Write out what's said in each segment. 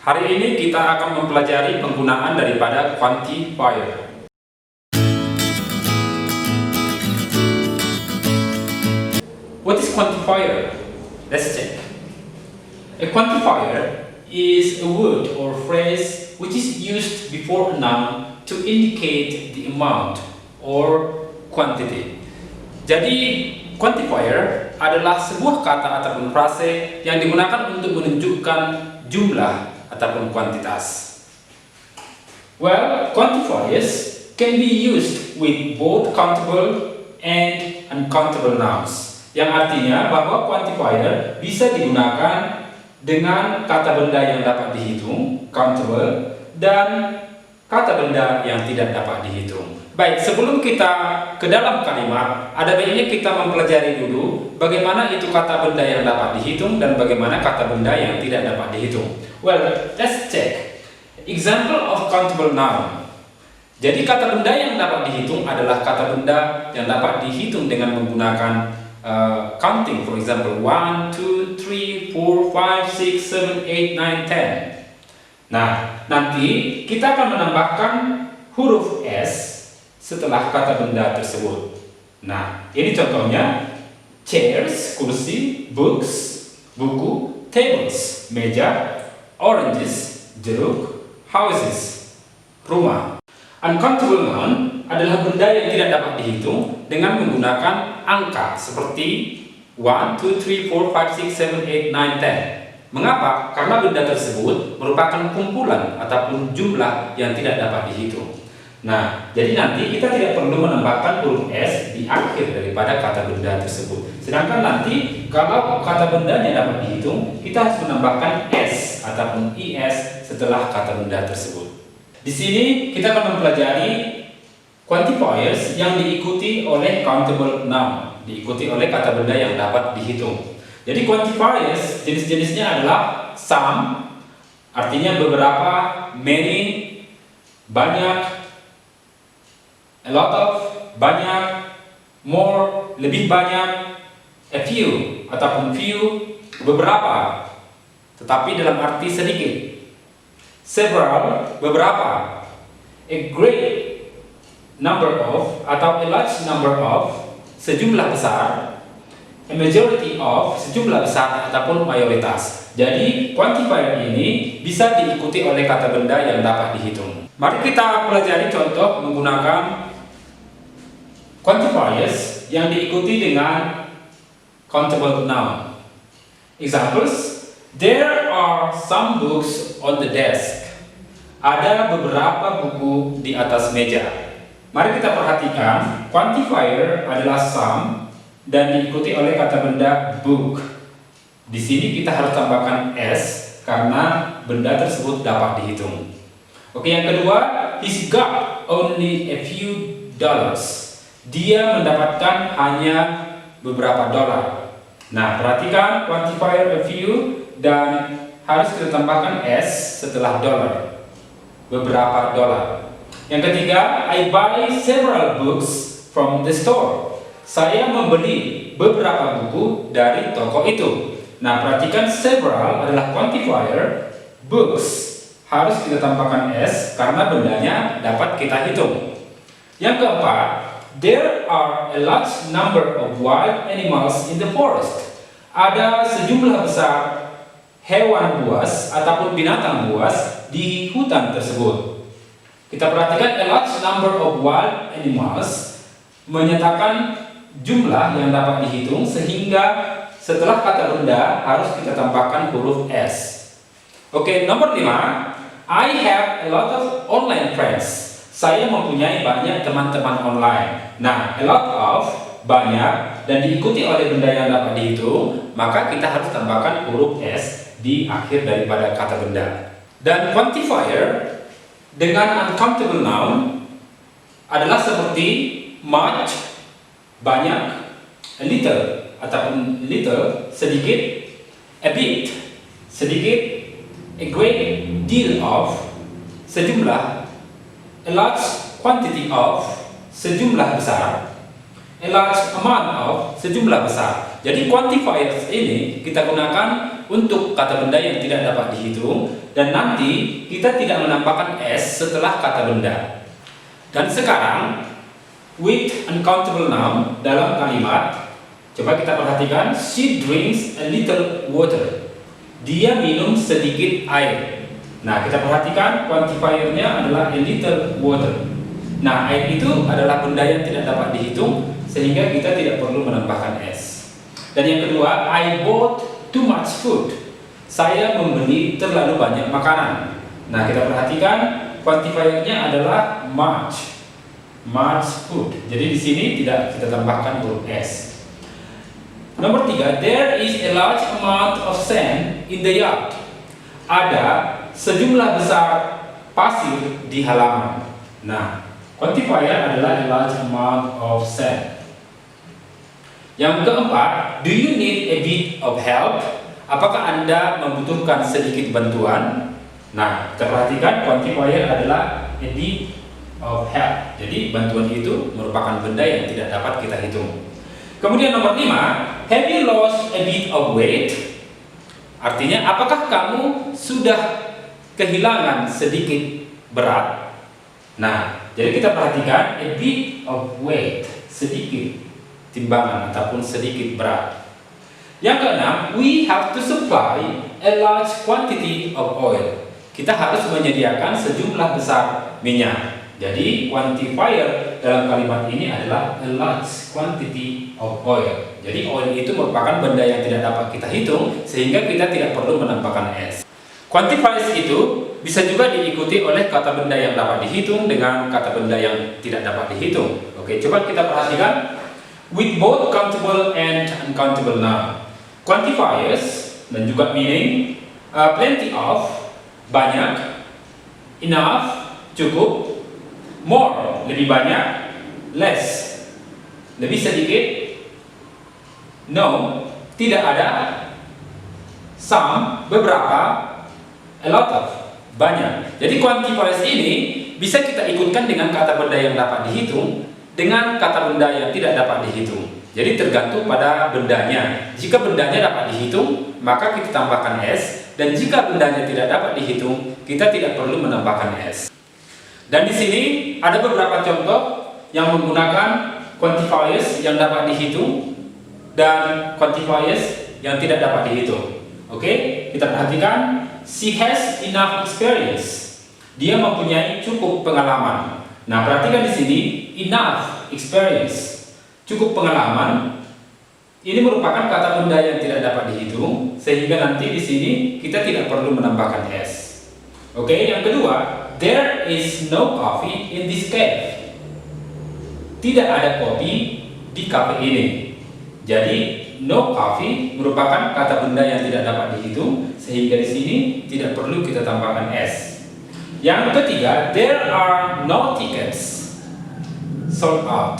Hari ini kita akan mempelajari penggunaan daripada quantifier. What is quantifier? Let's check. A quantifier is a word or phrase which is used before a noun to indicate the amount or quantity. Jadi, quantifier adalah sebuah kata ataupun frase yang digunakan untuk menunjukkan jumlah ataupun kuantitas. Well, quantifiers can be used with both countable and uncountable nouns. Yang artinya bahwa quantifier bisa digunakan dengan kata benda yang dapat dihitung, countable, dan kata benda yang tidak dapat dihitung. Baik, sebelum kita ke dalam kalimat, ada baiknya kita mempelajari dulu bagaimana itu kata benda yang dapat dihitung dan bagaimana kata benda yang tidak dapat dihitung. Well, let's check. Example of countable noun. Jadi kata benda yang dapat dihitung adalah kata benda yang dapat dihitung dengan menggunakan counting. For example, 1, 2, 3, 4, 5, 6, 7, 8, 9, 10. Nah, nanti kita akan menambahkan huruf S setelah kata benda tersebut. Nah, ini contohnya: chairs, kursi; books, buku; tables, meja; oranges, jeruk; houses, rumah. Uncountable noun adalah benda yang tidak dapat dihitung dengan menggunakan angka seperti 1, 2, 3, 4, 5, 6, 7, 8, 9, 10. Mengapa? Karena benda tersebut merupakan kumpulan ataupun jumlah yang tidak dapat dihitung. Nah, jadi nanti kita tidak perlu menambahkan huruf S di akhir daripada kata benda tersebut. Sedangkan nanti kalau kata bendanya dapat dihitung, kita harus menambahkan S ataupun IS setelah kata benda tersebut. Di sini kita akan mempelajari quantifiers yang diikuti oleh countable noun, diikuti oleh kata benda yang dapat dihitung. Jadi quantifiers jenis-jenisnya adalah some, artinya beberapa; many, banyak; a lot of, banyak; more, lebih banyak; a few ataupun few, beberapa tetapi dalam arti sedikit; several, beberapa; a great number of atau a large number of, sejumlah besar; a majority of, sejumlah besar ataupun mayoritas. Jadi quantifier ini bisa diikuti oleh kata benda yang dapat dihitung. Mari kita pelajari contoh menggunakan quantifiers yang diikuti dengan countable noun. Examples: there are some books on the desk. Ada beberapa buku di atas meja. Mari kita perhatikan, quantifier adalah some dan diikuti oleh kata benda book. Di sini kita harus tambahkan S karena benda tersebut dapat dihitung. Oke, yang kedua, he's got only a few dollars. Dia mendapatkan hanya beberapa dolar. Nah, perhatikan quantifier a few dan harus kita tambahkan S setelah dollar. Beberapa dolar. Yang ketiga, I buy several books from the store. Saya membeli beberapa buku dari toko itu. Nah, perhatikan several adalah quantifier, books harus kita tambahkan S karena bendanya dapat kita hitung. Yang keempat, there are a large number of wild animals in the forest. Ada sejumlah besar hewan buas ataupun binatang buas di hutan tersebut. Kita perhatikan a large number of wild animals menyatakan jumlah yang dapat dihitung, sehingga setelah kata benda harus kita tambahkan huruf S. Oke, nomor 5, I have a lot of online friends. Saya mempunyai banyak teman-teman online. Nah, a lot of, banyak, dan diikuti oleh benda yang dapat dihitung, maka kita harus tambahkan huruf S di akhir daripada kata benda. Dan quantifier dengan uncountable noun adalah seperti much, banyak; a little ataupun little, sedikit; a bit, sedikit; a great deal of, sejumlah; a large quantity of, sejumlah besar; a large amount of, sejumlah besar. Jadi quantifiers ini kita gunakan untuk kata benda yang tidak dapat dihitung, dan nanti kita tidak menambahkan s setelah kata benda. Dan sekarang with uncountable noun dalam kalimat, coba kita perhatikan, she drinks a little water. Dia minum sedikit air. Nah, kita perhatikan quantifiernya adalah a little water. Nah, air itu adalah benda yang tidak dapat dihitung, sehingga kita tidak perlu menambahkan s. Dan yang kedua, I bought too much food. Saya membeli terlalu banyak makanan. Nah, kita perhatikan quantifiernya adalah much. Much food. Jadi di sini tidak kita tambahkan huruf s. Nomor 3, there is a large amount of sand in the yard. Ada sejumlah besar pasir di halaman. Nah, quantifier adalah a large amount of sand. Yang keempat, do you need a bit of help? Apakah Anda membutuhkan sedikit bantuan? Nah, kita perhatikan quantifier adalah a bit of help. Jadi bantuan itu merupakan benda yang tidak dapat kita hitung. Kemudian nomor 5, have you lost a bit of weight? Artinya, apakah kamu sudah kehilangan sedikit berat? Nah, jadi kita perhatikan a bit of weight, sedikit timbangan ataupun sedikit berat. Yang keenam, we have to supply a large quantity of oil. Kita harus menyediakan sejumlah besar minyak. Jadi quantifier dalam kalimat ini adalah a large quantity of oil. Jadi oil itu merupakan benda yang tidak dapat kita hitung, sehingga kita tidak perlu menambahkan s. Quantifiers itu bisa juga diikuti oleh kata benda yang dapat dihitung dengan kata benda yang tidak dapat dihitung. Oke, coba kita perhatikan. With both countable and uncountable noun. Quantifiers dan juga meaning, plenty of, banyak, enough, cukup, more, lebih banyak, less, lebih sedikit, no, tidak ada, some, beberapa, a lot of, banyak. Jadi quantifiers ini bisa kita ikutkan dengan kata benda yang dapat dihitung dengan kata benda yang tidak dapat dihitung. Jadi tergantung pada bendanya. Jika bendanya dapat dihitung, maka kita tambahkan s, dan jika bendanya tidak dapat dihitung, kita tidak perlu menambahkan s. Dan di sini ada beberapa contoh yang menggunakan quantifiers yang dapat dihitung dan quantifiers yang tidak dapat dihitung. Oke, kita perhatikan. She has enough experience. Dia mempunyai cukup pengalaman. Nah, perhatikan di sini, enough experience, cukup pengalaman. Ini merupakan kata benda yang tidak dapat dihitung, sehingga nanti di sini kita tidak perlu menambahkan s. Oke, yang kedua, there is no coffee in this cafe. Tidak ada kopi di kafe ini. Jadi no coffee merupakan kata benda yang tidak dapat dihitung, sehingga di sini tidak perlu kita tambahkan s. Yang ketiga, there are no tickets sold out.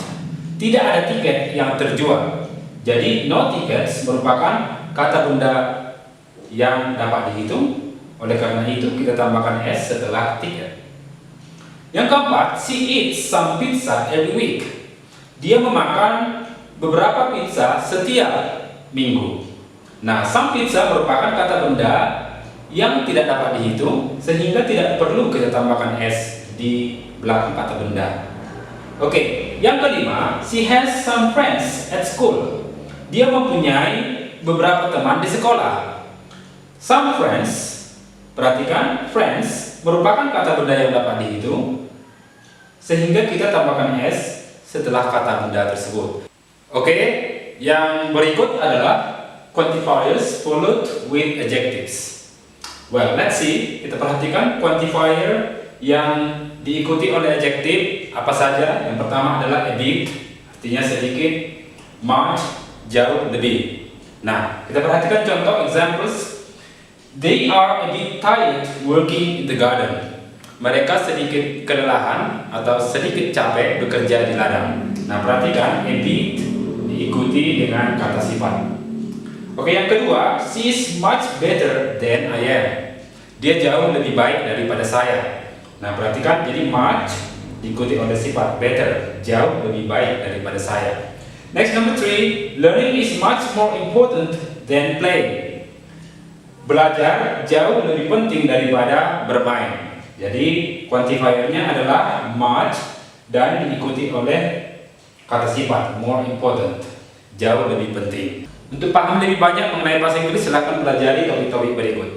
Tidak ada tiket yang terjual. Jadi no tickets merupakan kata benda yang dapat dihitung. Oleh karena itu kita tambahkan s setelah tiket. Yang keempat, she eats some pizza every week. Dia memakan beberapa pizza setiap minggu. Nah, some pizza merupakan kata benda yang tidak dapat dihitung, sehingga tidak perlu kita tambahkan s di belakang kata benda. Oke, yang kelima, she has some friends at school. Dia mempunyai beberapa teman di sekolah. Some friends, perhatikan, friends merupakan kata benda yang dapat dihitung, sehingga kita tambahkan s setelah kata benda tersebut. Oke, yang berikut adalah quantifiers followed with adjectives. Well, let's see. Kita perhatikan quantifier yang diikuti oleh adjektif apa saja. Yang pertama adalah a bit, artinya sedikit, much, jauh, lebih. Nah, kita perhatikan contoh examples. They are a bit tired working in the garden. Mereka sedikit kelelahan atau sedikit capek bekerja di ladang. Nah, perhatikan a bit diikuti dengan kata sifat. Oke, yang kedua, she is much better than I am. Dia jauh lebih baik daripada saya. Nah, perhatikan, jadi much diikuti oleh sifat better, jauh lebih baik daripada saya. Next, number 3, learning is much more important than playing. belajar jauh lebih penting daripada bermain. Jadi quantifiernya adalah much dan diikuti oleh kata sifat more important, jauh lebih penting. Untuk paham lebih banyak mengenai bahasa Inggris, silakan pelajari topik-topik berikut.